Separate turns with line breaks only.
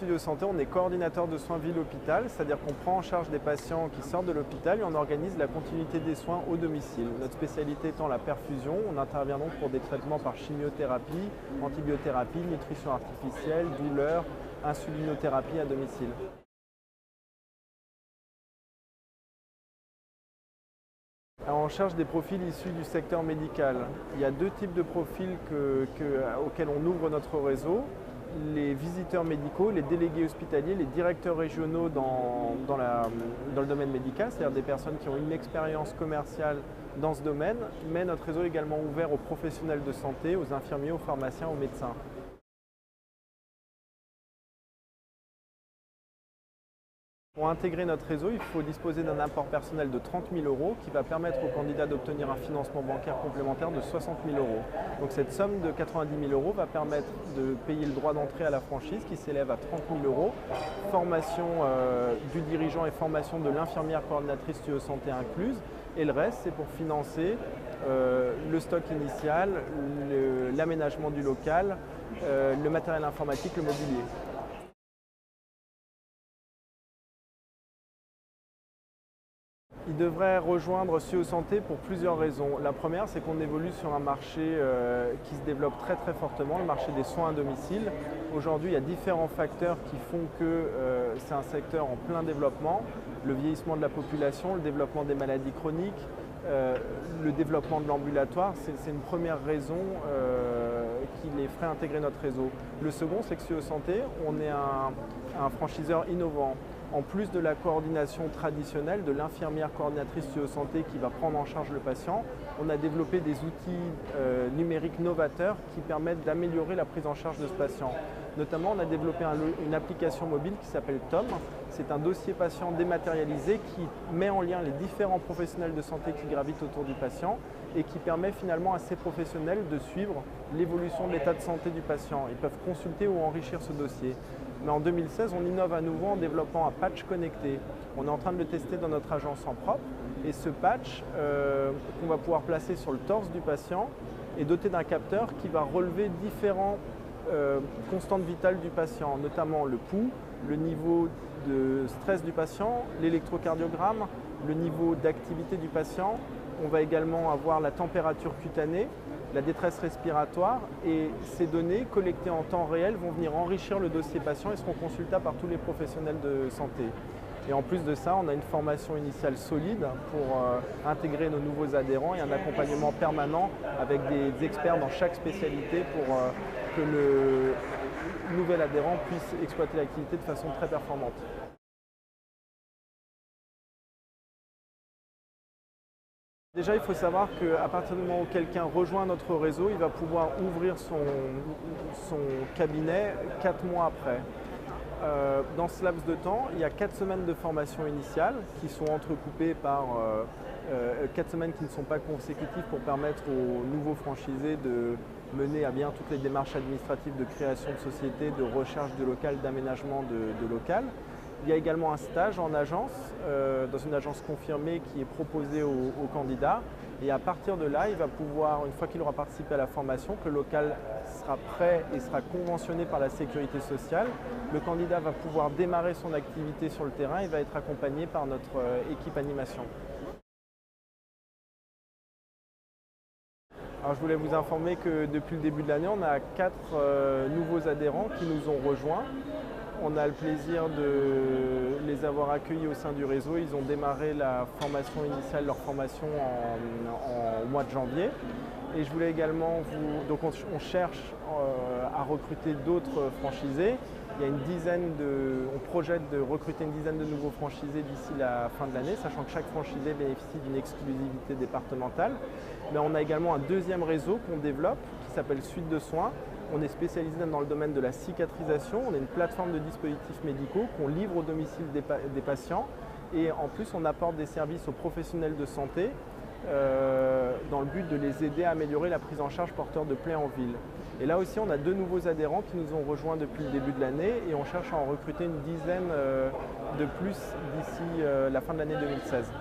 Studio Santé, on est coordinateur de soins ville-hôpital, c'est-à-dire qu'on prend en charge des patients qui sortent de l'hôpital et on organise la continuité des soins au domicile. Notre spécialité étant la perfusion, on intervient donc pour des traitements par chimiothérapie, antibiothérapie, nutrition artificielle, douleur, insulinothérapie à domicile. Alors, on cherche des profils issus du secteur médical. Il y a deux types de profils auxquels on ouvre notre réseau. Les visiteurs médicaux, les délégués hospitaliers, les directeurs régionaux dans le domaine médical, c'est-à-dire des personnes qui ont une expérience commerciale dans ce domaine, mais notre réseau est également ouvert aux professionnels de santé, aux infirmiers, aux pharmaciens, aux médecins. Pour intégrer notre réseau, il faut disposer d'un apport personnel de 30 000 € qui va permettre aux candidats d'obtenir un financement bancaire complémentaire de 60 000 €. Donc cette somme de 90 000 € va permettre de payer le droit d'entrée à la franchise qui s'élève à 30 000 €, formation du dirigeant et formation de l'infirmière coordinatrice Studio Santé incluse. Et le reste, c'est pour financer le stock initial, l'aménagement du local, le matériel informatique, le mobilier. Il devrait rejoindre Studio Santé pour plusieurs raisons. La première, c'est qu'on évolue sur un marché qui se développe très fortement, le marché des soins à domicile. Aujourd'hui, il y a différents facteurs qui font que c'est un secteur en plein développement. Le vieillissement de la population, le développement des maladies chroniques, le développement de l'ambulatoire, c'est une première raison qui les ferait intégrer notre réseau. Le second, c'est que Studio Santé, on est un franchiseur innovant. En plus de la coordination traditionnelle de l'infirmière coordinatrice Studio Santé qui va prendre en charge le patient, on a développé des outils numériques novateurs qui permettent d'améliorer la prise en charge de ce patient. Notamment, on a développé une application mobile qui s'appelle TOM. C'est un dossier patient dématérialisé qui met en lien les différents professionnels de santé qui gravitent autour du patient et qui permet finalement à ces professionnels de suivre l'évolution de l'état de santé du patient. Ils peuvent consulter ou enrichir ce dossier. Mais en 2016, on innove à nouveau en développant un patch connecté. On est en train de le tester dans notre agence en propre. Et ce patch, qu'on va pouvoir placer sur le torse du patient, est doté d'un capteur qui va relever différents constantes vitales du patient, notamment le pouls, le niveau de stress du patient, l'électrocardiogramme, le niveau d'activité du patient. On va également avoir la température cutanée, la détresse respiratoire, et ces données collectées en temps réel vont venir enrichir le dossier patient et seront consultables par tous les professionnels de santé. Et en plus de ça, on a une formation initiale solide pour intégrer nos nouveaux adhérents et un accompagnement permanent avec des experts dans chaque spécialité pour que le nouvel adhérent puisse exploiter l'activité de façon très performante. Déjà, il faut savoir qu'à partir du moment où quelqu'un rejoint notre réseau, il va pouvoir ouvrir son cabinet 4 mois après. Dans ce laps de temps, il y a 4 semaines de formation initiale qui sont entrecoupées par 4 semaines qui ne sont pas consécutives pour permettre aux nouveaux franchisés de mener à bien toutes les démarches administratives de création de société, de recherche de local, d'aménagement de local. Il y a également un stage en agence, dans une agence confirmée qui est proposée aux candidats. Et à partir de là, il va pouvoir, une fois qu'il aura participé à la formation, que le local sera prêt et sera conventionné par la sécurité sociale, le candidat va pouvoir démarrer son activité sur le terrain et va être accompagné par notre équipe animation. Alors, je voulais vous informer que depuis le début de l'année, on a 4 nouveaux adhérents qui nous ont rejoints. On a le plaisir de les avoir accueillis au sein du réseau. Ils ont démarré la formation initiale, leur formation en mois de janvier. Et je voulais également donc on cherche à recruter d'autres franchisés. Il y a on projette de recruter une dizaine de nouveaux franchisés d'ici la fin de l'année, sachant que chaque franchisé bénéficie d'une exclusivité départementale. Mais on a également un deuxième réseau qu'on développe qui s'appelle Suite de Soins. On est spécialisé dans le domaine de la cicatrisation. On est une plateforme de dispositifs médicaux qu'on livre au domicile des patients. Et en plus, on apporte des services aux professionnels de santé dans le but de les aider à améliorer la prise en charge porteur de plaies en ville. Et là aussi, on a 2 nouveaux adhérents qui nous ont rejoints depuis le début de l'année et on cherche à en recruter une dizaine de plus d'ici la fin de l'année 2016.